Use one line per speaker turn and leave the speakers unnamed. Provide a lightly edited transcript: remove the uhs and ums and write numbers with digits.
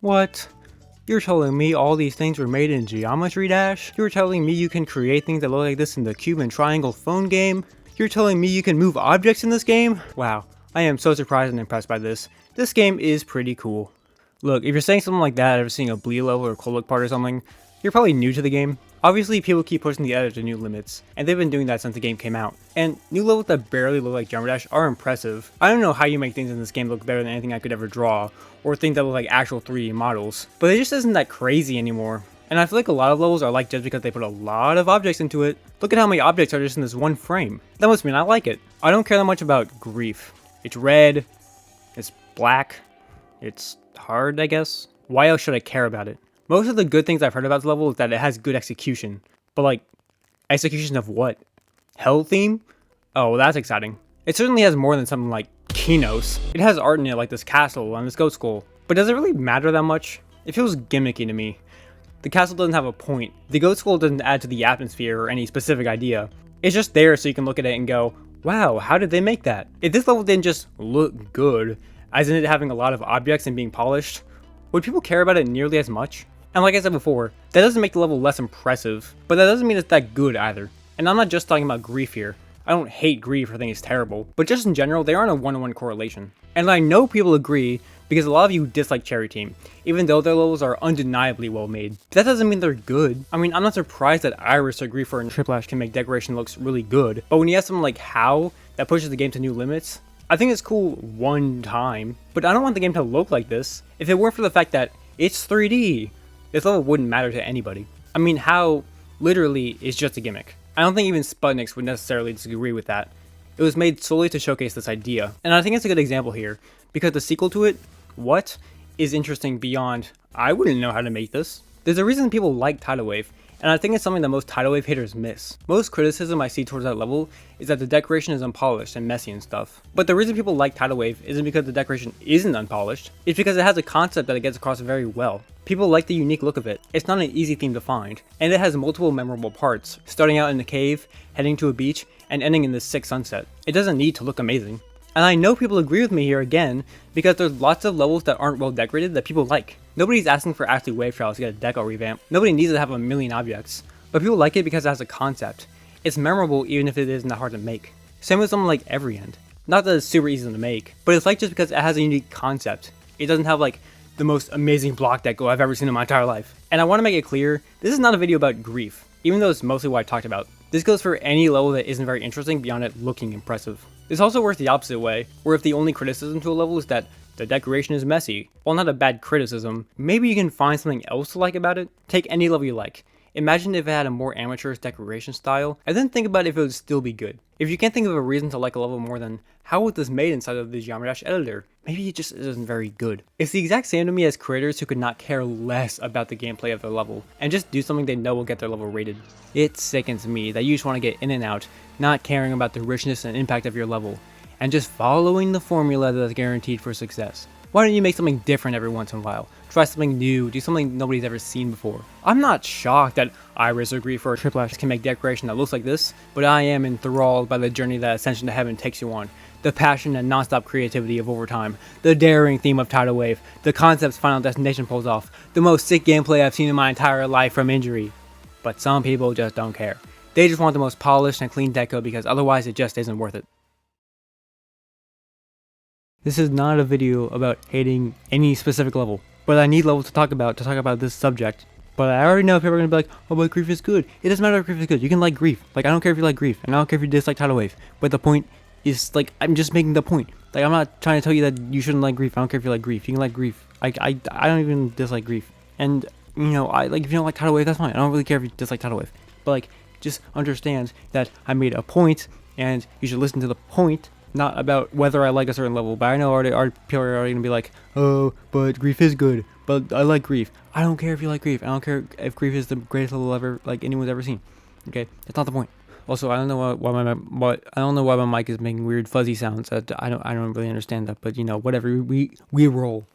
What? You're telling me all these things were made in Geometry Dash? You're telling me you can create things that look like this in the cube and triangle phone game? You're telling me you can move objects in this game? Wow, I am so surprised and impressed by this. This game is pretty cool. Look, if you're saying something like that after seeing a Blee level or Cold part or something, you're probably new to the game. Obviously, people keep pushing the editor to new limits, and they've been doing that since the game came out. And new levels that barely look like Geometry Dash are impressive. I don't know how you make things in this game look better than anything I could ever draw, or things that look like actual 3D models, but it just isn't that crazy anymore. And I feel like a lot of levels are like just because they put a lot of objects into it. Look at how many objects are just in this one frame. That must mean I like it. I don't care that much about grief. It's red, it's black, it's hard, I guess. Why else should I care about it? Most of the good things I've heard about this level is that it has good execution. But like, execution of what? Hell theme? Oh, well, that's exciting. It certainly has more than something like Kinos. It has art in it like this castle and this goat skull. But does it really matter that much? It feels gimmicky to me. The castle doesn't have a point. The goat skull doesn't add to the atmosphere or any specific idea. It's just there so you can look at it and go, wow, how did they make that? If this level didn't just look good, as in it having a lot of objects and being polished, would people care about it nearly as much? And like I said before, that doesn't make the level less impressive, but that doesn't mean it's that good either. And I'm not just talking about grief here. I don't hate grief or think it's terrible, but just in general, they aren't a one-to-one correlation. And I know people agree because a lot of you dislike Cherry Team, even though their levels are undeniably well made. But that doesn't mean they're good. I mean, I'm not surprised that Iris or Griefer and Triplash can make decoration looks really good, but when you have something like How that pushes the game to new limits, I think it's cool one time, but I don't want the game to look like this. If it weren't for the fact that it's 3D, this level wouldn't matter to anybody. I mean, How literally is just a gimmick. I don't think even Sputniks would necessarily disagree with that. It was made solely to showcase this idea, and I think it's a good example here, because the sequel to it, What, is interesting beyond, I wouldn't know how to make this. There's a reason people like Tidal Wave, and I think it's something that most Tidal Wave haters miss. Most criticism I see towards that level is that the decoration is unpolished and messy and stuff. But the reason people like Tidal Wave isn't because the decoration isn't unpolished, it's because it has a concept that it gets across very well. People like the unique look of it. It's not an easy theme to find, and it has multiple memorable parts, starting out in the cave, heading to a beach, and ending in the sick sunset. It doesn't need to look amazing. And I know people agree with me here again, because there's lots of levels that aren't well decorated that people like. Nobody's asking for Ashley Wave Trials to get a deco revamp. Nobody needs to have a million objects. But people like it because it has a concept. It's memorable even if it isn't that hard to make. Same with something like Every End. Not that it's super easy to make, but it's like just because it has a unique concept. It doesn't have like the most amazing block deco I've ever seen in my entire life. And I want to make it clear, this is not a video about grief, even though it's mostly what I talked about. This goes for any level that isn't very interesting beyond it looking impressive. This also works the opposite way, where if the only criticism to a level is that the decoration is messy, while not a bad criticism, maybe you can find something else to like about it. Take any level you like. Imagine if it had a more amateurish decoration style, and then think about if it would still be good. If you can't think of a reason to like a level more than, how was this made inside of the Geometry Dash editor? Maybe it just isn't very good. It's the exact same to me as creators who could not care less about the gameplay of their level, and just do something they know will get their level rated. It sickens me that you just want to get in and out, not caring about the richness and impact of your level, and just following the formula that's guaranteed for success. Why don't you make something different every once in a while? Try something new, do something nobody's ever seen before. I'm not shocked that Iris or Griefer or Triplash can make decoration that looks like this, but I am enthralled by the journey that Ascension to Heaven takes you on. The passion and non-stop creativity of Overtime, the daring theme of Tidal Wave, the concepts Final Destination pulls off, the most sick gameplay I've seen in my entire life from Injury. But some people just don't care. They just want the most polished and clean deco because otherwise it just isn't worth it. This is not a video about hating any specific level, but I need levels to talk about this subject. But I already know people are going to be like, oh, but grief is good. It doesn't matter if grief is good. You can like grief. Like, I don't care if you like grief, and I don't care if you dislike Tidal Wave. But the point is, like, I'm just making the point. Like, I'm not trying to tell you that you shouldn't like grief. I don't care if you like grief. You can like grief. I don't even dislike grief. And, you know, if you don't like Tidal Wave, that's fine. I don't really care if you dislike Tidal Wave. But, like, just understand that I made a point, and you should listen to the point, not about whether I like a certain level. But I know our people are already gonna be like, oh, but grief is good, but I like grief. I don't care if you like grief. I don't care if grief is the greatest level ever, like anyone's ever seen. Okay, that's not the point. Also, I don't know why my mic is making weird fuzzy sounds. I don't really understand that, but you know, whatever. We roll.